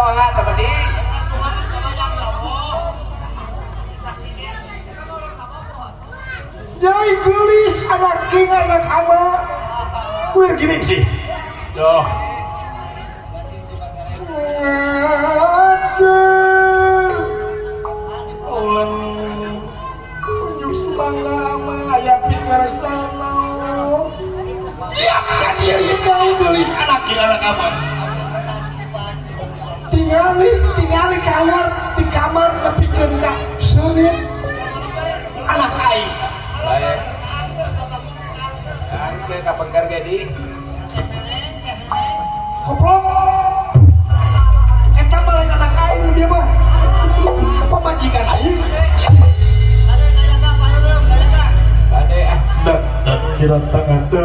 sakola tadi. Jai gelis anak king anak ama. Wih gini sih. Doh. Aduh. Ulang. Kunjuk semangga ama ayah pingaras tanah. Siapkan dia jai gelis anak king anak ama. Tingali kamar di kamar kepikir kak sulit anak aing. Baik. Kan saya kapan kerja di? Koplok. Eta mah lain anak aing dia mah. Apa majikan aing? Kade ah. Dan kira tangan